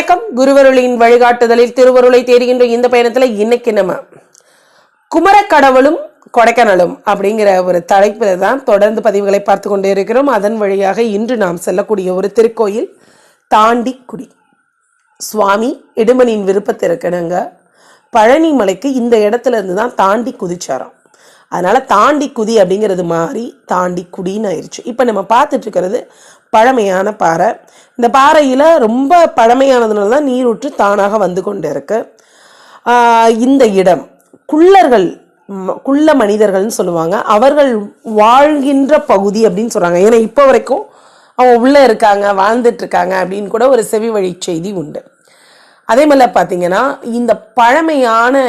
வணக்கம். குருவருளின் வழிகாட்டுதலில் திருவருளை தேடுகின்ற இந்த பயணத்துல இன்னைக்கு நம்ம குமரக்கடவுளும் கொடைக்கானலும் அப்படிங்கிற ஒரு தலைப்பில் தான் தொடர்ந்து பதிவுகளை பார்த்து கொண்டே இருக்கிறோம். அதன் வழியாக இன்று நாம் செல்லக்கூடிய ஒரு திருக்கோயில் தாண்டிக்குடி. சுவாமி இடுமனின் விருப்பத்திற்கிணங்க பழனி மலைக்கு இந்த இடத்துல இருந்து தான் தாண்டி குதிச்சாராம். அதனால தாண்டி குதி அப்படிங்கிறது மாறி தாண்டி குடின்னு ஆயிடுச்சு. இப்போ நம்ம பார்த்துட்டு இருக்கிறது பழமையான பாறை. இந்த பாறையில் ரொம்ப பழமையானதுனால தான் நீரூற்று தானாக வந்து கொண்டு இருக்கு. இந்த இடம் குள்ள மனிதர்கள்னு சொல்லுவாங்க. அவர்கள் வாழ்கின்ற பகுதி அப்படின்னு சொல்றாங்க. ஏன்னா இப்போ வரைக்கும் அவங்க உள்ள இருக்காங்க, வாழ்ந்துட்டு இருக்காங்க அப்படின்னு கூட ஒரு செவி வழி செய்தி உண்டு. அதே மாதிரி பார்த்தீங்கன்னா இந்த பழமையான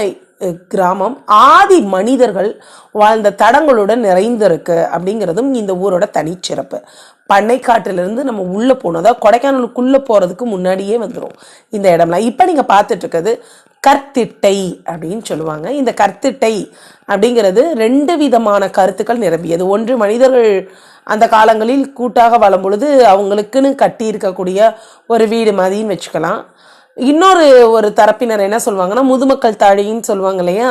கிராமம் ஆதி மனிதர்கள் வாழ்ந்த தடங்களுடன் நிறைந்திருக்கு அப்படிங்கிறதும் இந்த ஊரோட தனிச்சிறப்பு. பண்ணைக்காட்டிலிருந்து நம்ம உள்ள போனோம், அதாவது கொடைக்கானலுக்குள்ள போறதுக்கு முன்னாடியே வந்துடும் இந்த இடம்லாம். இப்ப நீங்க பார்த்துட்டு இருக்கிறது கற்திட்டை அப்படின்னு சொல்லுவாங்க. இந்த கற்திட்டை அப்படிங்கிறது 2 விதமான கருத்துக்கள் நிரம்பியது. ஒன்று, மனிதர்கள் அந்த காலங்களில் கூட்டாக வாழும் பொழுது அவங்களுக்குன்னு கட்டி இருக்கக்கூடிய ஒரு வீடு மாதிரின்னு வச்சுக்கலாம். இன்னொரு தரப்பினர் என்ன சொல்லுவாங்கன்னா முதுமக்கள் தாழின்னு சொல்லுவாங்க இல்லையா,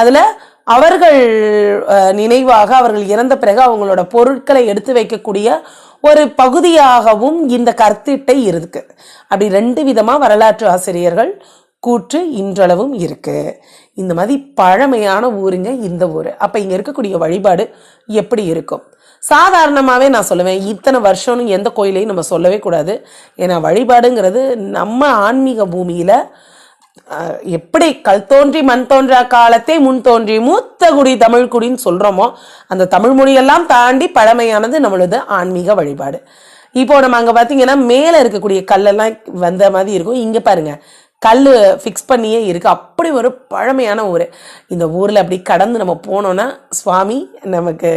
அதுல அவர்கள் நினைவாக அவர்கள் இறந்த பிறகு அவங்களோட பொருட்களை எடுத்து வைக்கக்கூடிய ஒரு பகுதியாகவும் இந்த கற்திட்டை இருக்கு. அப்படி 2 விதமா வரலாற்று ஆசிரியர்கள் கூற்று இன்றளவும் இருக்கு. இந்த மாதிரி பழமையான ஊருங்க இந்த ஊர். அப்ப இங்க இருக்கக்கூடிய வழிபாடு எப்படி இருக்கும்? சாதாரணமாகவே நான் சொல்லுவேன், இத்தனை வருஷம்னு எந்த கோயிலையும் நம்ம சொல்லவே கூடாது. ஏன்னா வழிபாடுங்கிறது நம்ம ஆன்மீக பூமியில எப்படி கல் தோன்றி மண் தோன்றா காலத்தை முன் தோன்றி மூத்த குடி தமிழ் குடின்னு சொல்றோமோ, அந்த தமிழ் மொழியெல்லாம் தாண்டி பழமையானது நம்மளது ஆன்மீக வழிபாடு. இப்போ நம்ம அங்க பாத்தீங்கன்னா மேல இருக்கக்கூடிய கல்லெல்லாம் வந்த மாதிரி இருக்கும். இங்க பாருங்க, கல் ஃபிக்ஸ் பண்ணியே இருக்கு. அப்படி ஒரு பழமையான ஊர். இந்த ஊர்ல அப்படி கடந்து நம்ம போனோம்னா சுவாமி நமக்கு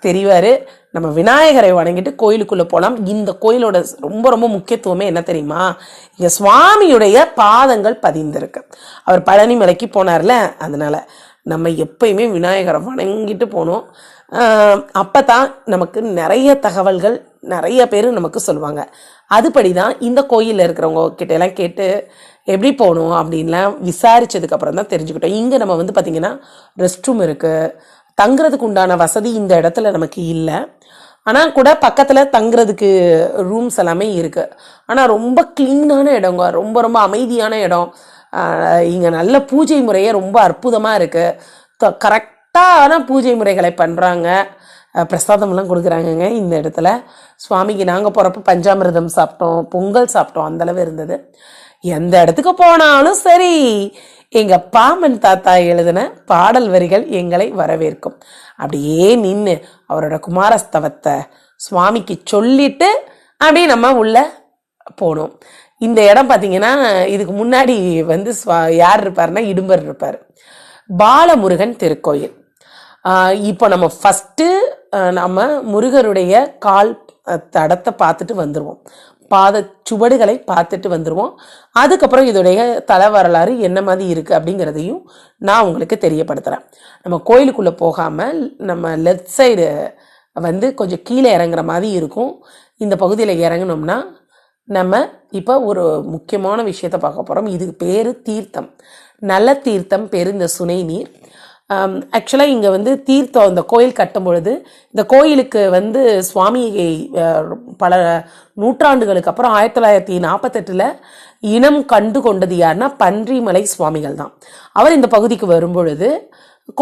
தெரிவாரு. நம்ம விநாயகரை வணங்கிட்டு கோயிலுக்குள்ள போலாம். இந்த கோயிலோட ரொம்ப ரொம்ப முக்கியத்துவமே என்ன தெரியுமா? இங்க சுவாமியுடைய பாதங்கள் பதிந்திருக்கு. அவர் பழனி மலைக்கு போனார்ல, அதனால நம்ம எப்பயுமே விநாயகரை வணங்கிட்டு போனோம். அப்பதான் நமக்கு நிறைய தகவல்கள் நிறைய பேர் நமக்கு சொல்லுவாங்க. அதுபடிதான் இந்த கோயில்ல இருக்கிறவங்க கிட்ட எல்லாம் கேட்டு எப்படி போகணும் அப்படின்லாம் விசாரிச்சதுக்கு அப்புறம் தான் தெரிஞ்சுக்கிட்டோம். இங்க நம்ம வந்து பாத்தீங்கன்னா ரெஸ்ட் ரூம் இருக்கு. தங்குறதுக்கு உண்டான வசதி இந்த இடத்துல நமக்கு இல்லை. ஆனால் கூட பக்கத்தில் தங்குறதுக்கு ரூம்ஸ் எல்லாமே இருக்கு. ஆனால் ரொம்ப கிளீனான இடங்க, ரொம்ப ரொம்ப அமைதியான இடம். இங்கே நல்ல பூஜை முறையே ரொம்ப அற்புதமாக இருக்கு. கரெக்டான பூஜை முறைகளை பண்ணுறாங்க. பிரசாதம்லாம் கொடுக்குறாங்கங்க இந்த இடத்துல. சுவாமிக்கு நாங்கள் போகிறப்ப பஞ்சாமிர்தம் சாப்பிட்டோம், பொங்கல் சாப்பிட்டோம், அந்தளவு இருந்தது. எந்த இடத்துக்கு போனாலும் சரி, எங்க பாமன் தாத்தா எழுதின பாடல் வரிகள் எங்களை வரவேற்கும். அப்படியே நின்று அவரோட குமாரஸ்தவத்தை சுவாமிக்கு சொல்லிட்டு அப்படியே நம்ம உள்ள போனோம். இந்த இடம் பார்த்தீங்கன்னா இதுக்கு முன்னாடி வந்து யார் இருப்பாருன்னா இடும்பர் இருப்பார். பாலமுருகன் திருக்கோயில். இப்போ நம்ம ஃபஸ்ட்டு நம்ம முருகருடைய கால் தடத்தை பார்த்துட்டு வந்துடுவோம், பாத சுவடுகளை பார்த்துட்டு வந்துடுவோம். அதுக்கப்புறம் இதோடைய தல வரலாறு என்ன மாதிரி இருக்குது அப்படிங்கிறதையும் நான் உங்களுக்கு தெரியப்படுத்துகிறேன். நம்ம கோயிலுக்குள்ளே போகாமல் நம்ம லெஃப்ட் சைடு வந்து கொஞ்சம் கீழே இறங்குற மாதிரி இருக்கும். இந்த பகுதியில் இறங்கினோம்னா நம்ம இப்போ ஒரு முக்கியமான விஷயத்த பார்க்க போகிறோம். இதுக்கு பேர் தீர்த்தம், நல்ல தீர்த்தம் பேர் இந்த சுனை நீர். ஆக்சுவலாக இங்கே வந்து தீர்த்தம் இந்த கோயில் கட்டும் பொழுது இந்த கோயிலுக்கு வந்து சுவாமியை பல நூற்றாண்டுகளுக்கு அப்புறம் 1948 இனம் கண்டு கொண்டது யாருன்னா பன்றிமலை சுவாமிகள் தான். அவர் இந்த பகுதிக்கு வரும்பொழுது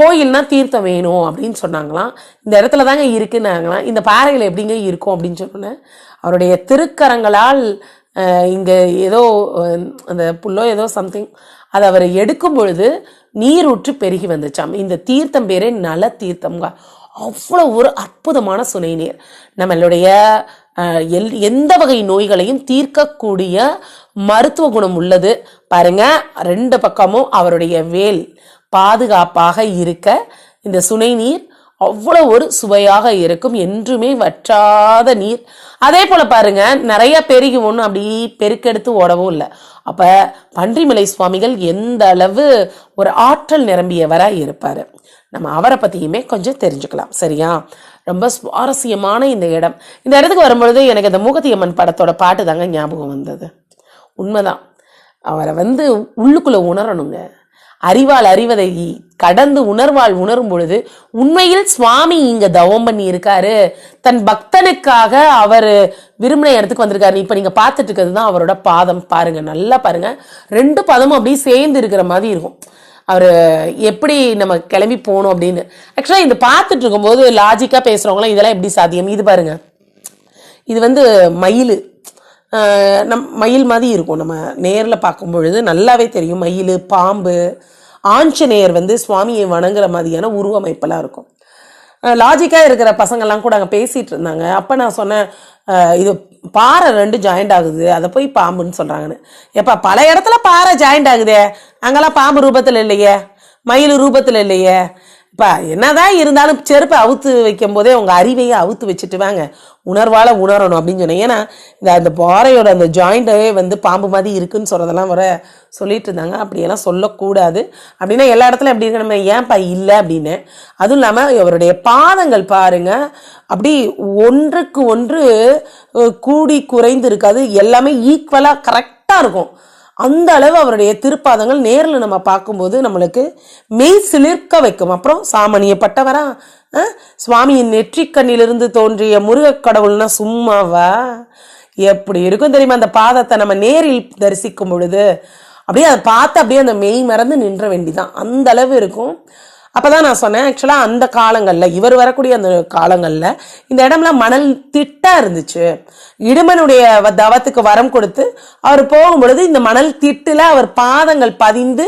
கோயில்னா தீர்த்தம் வேணும் அப்படின்னு சொன்னாங்களாம். இந்த இடத்துல தாங்க இருக்குன்னாங்களாம். இந்த பாறையில் எப்படிங்க இருக்கும் அப்படின்னு சொன்னேன். அவருடைய திருக்கரங்களால் இங்கே ஏதோ அந்த புல்லோ ஏதோ சம்திங் அதை அவர் எடுக்கும் பொழுது நீரூற்று பெருகி வந்துச்சாம். இந்த தீர்த்தம் பேரே நல தீர்த்தம்ங்க. அவ்வளோ ஒரு அற்புதமான சுனை நீர். நம்மளுடைய எந்த வகை நோய்களையும் தீர்க்கக்கூடிய மருத்துவ குணம் உள்ளது. பாருங்க, 2 பக்கமும் அவருடைய வேல் பாதுகாப்பாக இருக்க இந்த சுனை நீர் அவ்வளோ ஒரு சுவையாக இருக்கும். என்றுமே வற்றாத நீர். அதே போல பாருங்க, நிறைய பெருகி ஒன்றும் அப்படி பெருக்கெடுத்து ஓடவும் இல்லை. அப்ப பன்றிமலை சுவாமிகள் எந்த அளவு ஒரு ஆற்றல் நிரம்பியவராக இருப்பாரு. நம்ம அவரை பத்தியுமே கொஞ்சம் தெரிஞ்சுக்கலாம். சரியா? ரொம்ப சுவாரஸ்யமான இந்த இடம். இந்த இடத்துக்கு வரும்பொழுது எனக்கு அந்த மூகத்தி அம்மன் படத்தோட பாட்டு தாங்க ஞாபகம் வந்தது. உண்மைதான். அவரை வந்து உள்ளுக்குள்ள உணரணுங்க. அறிவால் அறிவதை கடந்து உணர்வால் உணரும் பொழுது உண்மையில் சுவாமி இங்க தவம் பண்ணி இருக்காரு, தன் பக்தனுக்காக அவர் விரும்பின இடத்துக்கு வந்திருக்காரு. இப்ப நீங்க பார்த்துட்டு இருக்கிறது தான் அவரோட பாதம். பாருங்க, நல்லா பாருங்க, 2 பாதமும் அப்படியே சேர்ந்து இருக்கிற மாதிரி இருக்கும். அவர் எப்படி நம்ம கிளம்பி போகணும் அப்படின்னு. ஆக்சுவலாக இது பார்த்துட்டு இருக்கும்போது லாஜிக்காக பேசுகிறவங்களாம் இதெல்லாம் எப்படி சாத்தியம்? இது பாருங்க, இது வந்து மயில், மயில் மாதிரி இருக்கும். நம்ம நேரில் பார்க்கும் பொழுது நல்லாவே தெரியும். மயில், பாம்பு, ஆஞ்சநேயர் வந்து சுவாமியை வணங்குற மாதிரியான உருவமைப்பெல்லாம் இருக்கும். லாஜிக்காக இருக்கிற பசங்கள்லாம் கூட அங்கே பேசிகிட்டு இருந்தாங்க. அப்போ நான் சொன்னேன், இது பாறை 2 ஜாயிண்ட் ஆகுது, அதை போய் பாம்புன்னு சொல்கிறாங்கன்னு. எப்போ பல இடத்துல பாறை ஜாயிண்ட் ஆகுதே, அங்கெல்லாம் பாம்பு ரூபத்தில் இல்லையே, மயில் ரூபத்தில் இல்லையே. இப்போ என்னதான் இருந்தாலும் செருப்பை அவுத்து வைக்கும் போதே உங்கள் அறிவையை அவுத்து வச்சுட்டு வாங்க, உணர்வால் உணரணும் அப்படின்னு சொன்னேன். ஏன்னா அந்த பாறையோட அந்த ஜாயிண்டே வந்து பாம்பு மாதிரி இருக்குன்னு சொல்கிறதெல்லாம் வர சொல்லிட்டு இருந்தாங்க. அப்படியெல்லாம் சொல்லக்கூடாது. அப்படின்னா எல்லா இடத்துலையும் எப்படி இருக்கு, நம்ம ஏன்ப்பா இல்லை அப்படின்னு. அதுவும் இல்லாமல் அவருடைய பாதங்கள் பாருங்க, அப்படி ஒன்றுக்கு ஒன்று கூடி குறைந்து இருக்காது, எல்லாமே ஈக்குவலாக கரெக்டாக இருக்கும். அந்த அளவு அவருடைய திருப்பாதங்கள் நேரில் நம்ம பார்க்கும்போது நம்மளுக்கு மெய் சிலிர்க்க வைக்கும். அப்புறம் சாமானியப்பட்டவரா, சுவாமியின் நெற்றிக்கண்ணிலிருந்து தோன்றிய முருகக் கடவுள்னா சும்மாவா? எப்படி இருக்கும் தெரியுமா? அந்த பாதத்தை நம்ம நேரில் தரிசிக்கும் பொழுது அப்படியே அதை பார்த்து அப்படியே அந்த மெய் மறந்து நின்ற வேண்டிதான், அந்த அளவு இருக்கும். அப்போதான் நான் சொன்னேன், ஆக்சுவலாக அந்த காலங்களில், இவர் வரக்கூடிய அந்த காலங்களில் இந்த இடம்லாம் மணல் திட்டா இருந்துச்சு. இடுமனுடைய தவத்துக்கு வரம் கொடுத்து அவர் போகும்பொழுது இந்த மணல் திட்டுல அவர் பாதங்கள் பதிந்து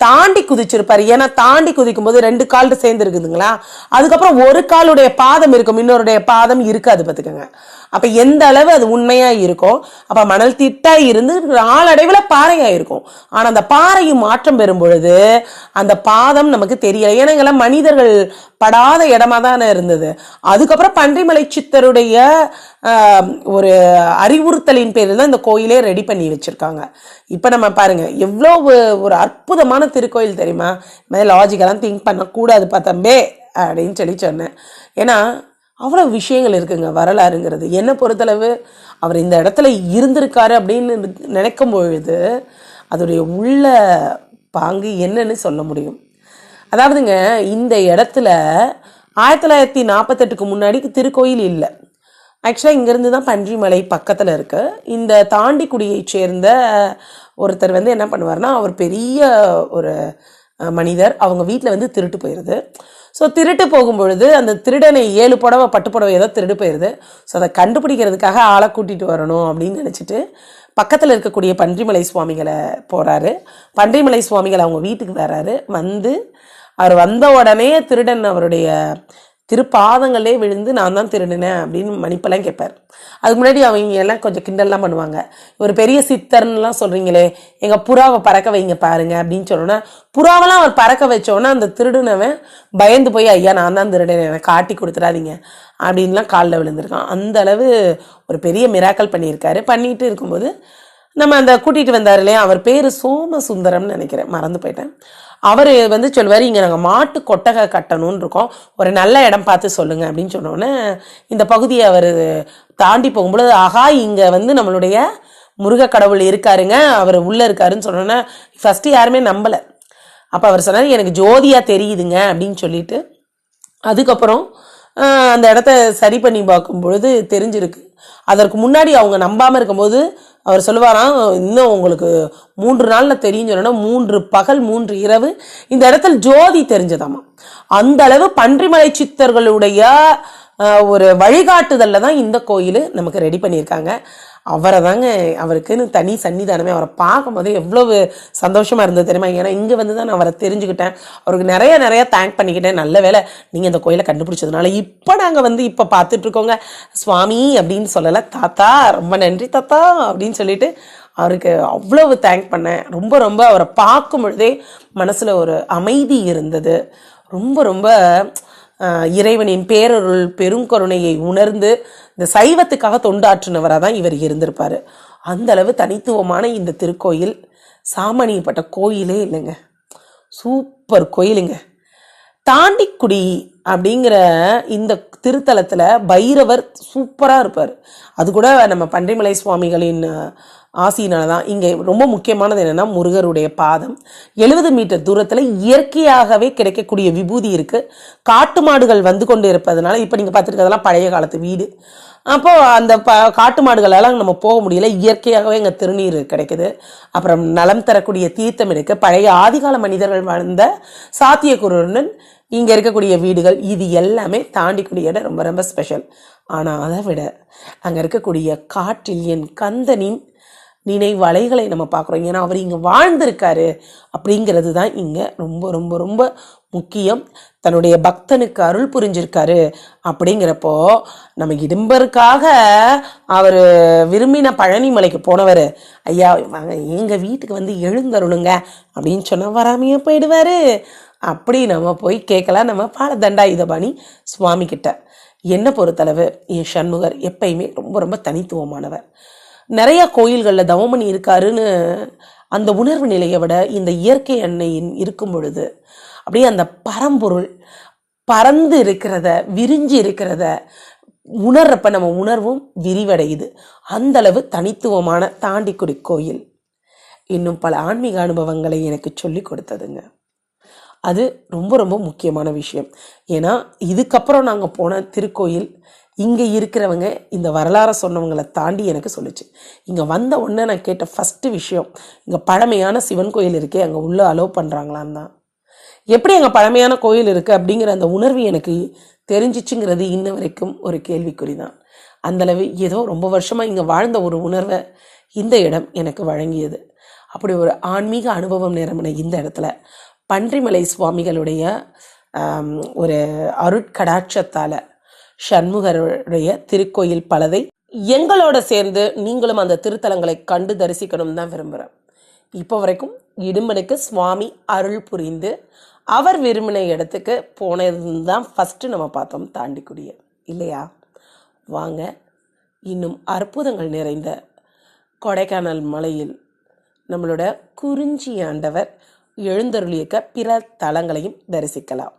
தாண்டி குதிச்சிருப்பாரு. ஏன்னா தாண்டி குதிக்கும் போது 2 கால் சேர்ந்து இருக்குதுங்களா, அதுக்கப்புறம் ஒரு காலுடைய பாதம் இருக்கும், இன்னொருடைய பாதம் இருக்காது பார்த்துக்கோங்க. அப்ப எந்த அளவு அது உண்மையா இருக்கும். அப்ப மணல் திட்டா இருந்து நாளடைவுல பாறையா இருக்கும். ஆனா அந்த பாறையும் மாற்றம் பெறும் பொழுது அந்த பாதம் நமக்கு தெரியல. ஏன்னா இங்கெல்லாம் மனிதர்கள் படாத இடமா தானே இருந்தது. அதுக்கப்புறம் பன்றிமலை சித்தருடைய ஒரு அறிவுறுத்தலின் பேரில் தான் இந்த கோயிலே ரெடி பண்ணி வச்சிருக்காங்க. இப்ப நம்ம பாருங்க, எவ்வளோ ஒரு அற்புதமான திருக்கோயில் தெரியுமா? லாஜிக்கெல்லாம் திங்க் பண்ணக்கூடாது பார்த்தம்பே அப்படின்னு சொன்னேன். ஏன்னா அவ்வளோ விஷயங்கள் இருக்குங்க வரலாறுங்கிறது. என்னை பொறுத்தளவு அவர் இந்த இடத்துல இருந்திருக்காரு அப்படின்னு நினைக்கும் பொழுது அதோடைய உள்ள பாங்கு என்னன்னு சொல்ல முடியும். அதாவதுங்க, இந்த இடத்துல 1948க்கு முன்னாடி திருக்கோயில் இல்லை. ஆக்சுவலாக இங்கேருந்து தான் பன்றிமலை பக்கத்தில் இருக்கு. இந்த தாண்டிக்குடியை சேர்ந்த ஒருத்தர் வந்து என்ன பண்ணுவார்னா, அவர் பெரிய ஒரு மனிதர், அவங்க வீட்டில் வந்து திருட்டு போயிடுது. ஸோ திருட்டு போகும்பொழுது அந்த திருடனை 7 புடவை பட்டு புடவை ஏதோ திருடு போயிடுது. ஸோ அதை கண்டுபிடிக்கிறதுக்காக ஆளை கூட்டிகிட்டு வரணும் அப்படின்னு நினச்சிட்டு பக்கத்தில் இருக்கக்கூடிய பன்றிமலை சுவாமிகளை போகிறாரு. பன்றிமலை சுவாமிகள் அவங்க வீட்டுக்கு வர்றாரு. வந்து அவர் வந்த உடனே திருடன் அவருடைய திருப்பாதங்களே விழுந்து நான் தான் திருடினேன் அப்படின்னு மன்னிப்பெல்லாம் கேட்பார். அதுக்கு முன்னாடி அவங்க எல்லாம் கொஞ்சம் கிண்டல்லாம் பண்ணுவாங்க. ஒரு பெரிய சித்தர்ன்னுலாம் சொல்கிறீங்களே, எங்கள் புறாவை பறக்க வைங்க பாருங்க அப்படின்னு சொன்னோன்னா, புறாவெல்லாம் அவர் பறக்க வச்சோன்னா அந்த திருடுனவன் பயந்து போய், ஐயா நான் தான் திருடினேன், எனக்கு காட்டி கொடுத்துடாதீங்க அப்படின்லாம் காலில் விழுந்திருக்கான். அந்த அளவு ஒரு பெரிய மிராக்கல் பண்ணியிருக்காரு. பண்ணிட்டு இருக்கும்போது நம்ம அந்த கூட்டிகிட்டு வந்தார் இல்லையா, அவர் பேர் சோமசுந்தரம்னு நினைக்கிறேன், மறந்து போயிட்டேன். அவர் வந்து சொல்லுவார், இங்கே நாங்கள் மாட்டு கொட்டகை கட்டணும்னு இருக்கோம், ஒரு நல்ல இடம் பார்த்து சொல்லுங்கள் அப்படின்னு சொன்னோன்னே இந்த பகுதியை அவர் தாண்டி போகும்பொழுது, ஆகா இங்கே வந்து நம்மளுடைய முருக கடவுள் இருக்காருங்க, அவர் உள்ளே இருக்காருன்னு சொன்னோன்னே ஃபஸ்ட்டு யாருமே நம்பலை. அப்போ அவர் சொன்னார், எனக்கு ஜோதியாக தெரியுதுங்க அப்படின்னு சொல்லிட்டு அதுக்கப்புறம் அந்த இடத்த சரி பண்ணி பார்க்கும் பொழுது தெரிஞ்சிருக்கு. அதற்கு முன்னாடி அவங்க நம்பாமல் இருக்கும்போது அவர் சொல்லுவாராம், இன்னும் உங்களுக்கு 3 நாளில் தெரியும் சொன்னா 3 பகல் 3 இரவு இந்த இடத்துல ஜோதி தெரிஞ்சதாமா. அந்த அளவு பன்றிமலை சித்தர்களுடைய ஒரு வழிகாட்டுதலில் தான் இந்த கோயில் நமக்கு ரெடி பண்ணியிருக்காங்க. அவரை தாங்க, அவருக்குன்னு தனி சன்னிதானமே. அவரை பார்க்கும் போதே எவ்வளவு சந்தோஷமாக இருந்தது தெரியுமா? ஏன்னா இங்கே வந்து தான் நான் அவரை தெரிஞ்சுக்கிட்டேன். அவருக்கு நிறைய தேங்க் பண்ணிக்கிட்டேன். நல்ல வேலை நீங்கள் இந்த கோயிலை கண்டுபிடிச்சதுனால இப்போ நாங்கள் வந்து இப்போ பார்த்துட்ருக்கோங்க சுவாமி அப்படின்னு சொல்லலை, தாத்தா ரொம்ப நன்றி தாத்தா அப்படின்னு சொல்லிட்டு அவருக்கு அவ்வளவு தேங்க் பண்ணேன். ரொம்ப அவரை பார்க்கும் பொழுதே மனசில் ஒரு அமைதி இருந்தது. ரொம்ப இறைவனின் பேரருள் பெருங்கருணையை உணர்ந்து இந்த சைவத்துக்காக தொண்டாற்றினவராக தான் இவர் இருந்திருப்பார். அந்த அளவு தனித்துவமான இந்த திருக்கோயில் சாமானியப்பட்ட கோயிலே இல்லைங்க, சூப்பர் கோயிலுங்க. தாண்டிக்குடி அப்படிங்கிற இந்த திருத்தலத்தில் பைரவர் சூப்பராக இருப்பார். அது கூட நம்ம பன்றிமலை சுவாமிகளின் ஆசினால தான். இங்கே ரொம்ப முக்கியமானது என்னென்னா முருகருடைய பாதம். 70 மீட்டர் தூரத்தில் இயற்கையாகவே கிடைக்கக்கூடிய விபூதி இருக்குது. காட்டு மாடுகள் வந்து கொண்டு இருப்பதனால, இப்போ நீங்கள் பார்த்துருக்கிறதெல்லாம் பழைய காலத்து வீடு. அப்போது அந்த காட்டு மாடுகளெல்லாம் நம்ம போக முடியல, இயற்கையாகவே இங்கே திருநீர் கிடைக்குது. அப்புறம் நலம் தரக்கூடிய தீர்த்தம் இருக்குது. பழைய ஆதிகால மனிதர்கள் வாழ்ந்த சாத்தியக்கூறுடன் இங்கே இருக்கக்கூடிய வீடுகள், இது எல்லாமே தாண்டிக்கூடிய இடம் ரொம்ப ரொம்ப ஸ்பெஷல். ஆனால் அதை விட அங்கே இருக்கக்கூடிய காட்டில் என் கந்தனின் நினைவலைகளை நம்ம பார்க்குறோம். ஏன்னா அவர் இங்கே வாழ்ந்திருக்காரு அப்படிங்கிறது தான் இங்கே ரொம்ப ரொம்ப ரொம்ப முக்கியம். தன்னுடைய பக்தனுக்கு அருள் புரிஞ்சிருக்காரு அப்படிங்கிறப்போ, நம்ம இடும்பருக்காக அவர் விரும்பின பழனி மலைக்கு போனவர், ஐயா வாங்க எங்கள் வீட்டுக்கு வந்து எழுந்தருளுங்க அப்படின்னு சொன்னால் வராமையே போயிடுவார். அப்படி நம்ம போய் கேட்கலாம் நம்ம பாலதண்டாயுதபாணி சுவாமி கிட்ட. என்னை பொறுத்தளவு என் சண்முகர் எப்பயுமே ரொம்ப ரொம்ப தனித்துவமானவர். நிறைய கோயில்களில் தவமணி இருக்காருன்னு அந்த உணர்வு நிலையை விட இந்த இயற்கை அன்னையின் இருக்கும் பொழுது அப்படியே அந்த பரம்பொருள் பறந்து இருக்கிறத, விரிஞ்சு இருக்கிறத உணர்றப்ப நம்ம உணர்வும் விரிவடையுது. அந்தளவு தனித்துவமான தாண்டிக்குடி கோயில் இன்னும் பல ஆன்மீக அனுபவங்களை எனக்கு சொல்லி கொடுத்ததுங்க. அது ரொம்ப ரொம்ப முக்கியமான விஷயம். ஏன்னா இதுக்கப்புறம் நாங்கள் போன திருக்கோயில் இங்கே இருக்கிறவங்க இந்த வரலாறை சொன்னவங்களை தாண்டி எனக்கு சொல்லிச்சு. இங்கே வந்த உடனே நான் கேட்ட ஃபஸ்ட்டு விஷயம், இங்கே பழமையான சிவன் கோயில் இருக்கே, அங்கே உள்ளே அலோவ் பண்ணுறாங்களான்னு தான். எப்படி அங்கே பழமையான கோயில் இருக்குது அப்படிங்கிற அந்த உணர்வு எனக்கு தெரிஞ்சிச்சுங்கிறது இன்ன வரைக்கும் ஒரு கேள்விக்குறி தான். அந்தளவு ஏதோ ரொம்ப வருஷமாக இங்கே வாழ்ந்த ஒரு உணர்வை இந்த இடம் எனக்கு வழங்கியது. அப்படி ஒரு ஆன்மீக அனுபவம் நிரம்பின இந்த இடத்துல பன்றிமலை சுவாமிகளுடைய ஒரு அருட்கடாட்சத்தால் சண்முகருடைய திருக்கோயில் பலதை எங்களோட சேர்ந்து நீங்களும் அந்த திருத்தலங்களை கண்டு தரிசிக்கணும் தான் விரும்புகிறேன். இப்போ வரைக்கும் இடும்பனுக்கு சுவாமி அருள் புரிந்து அவர் விரும்பின இடத்துக்கு போனதுன்னு தான் ஃபஸ்ட்டு நம்ம பார்த்தோம் தாண்டிக்குடிய, இல்லையா? வாங்க இன்னும் அற்புதங்கள் நிறைந்த கொடைக்கானல் மலையில் நம்மளோட குறிஞ்சி ஆண்டவர் எழுந்தருளியிருக்க பிற தலங்களையும் தரிசிக்கலாம்.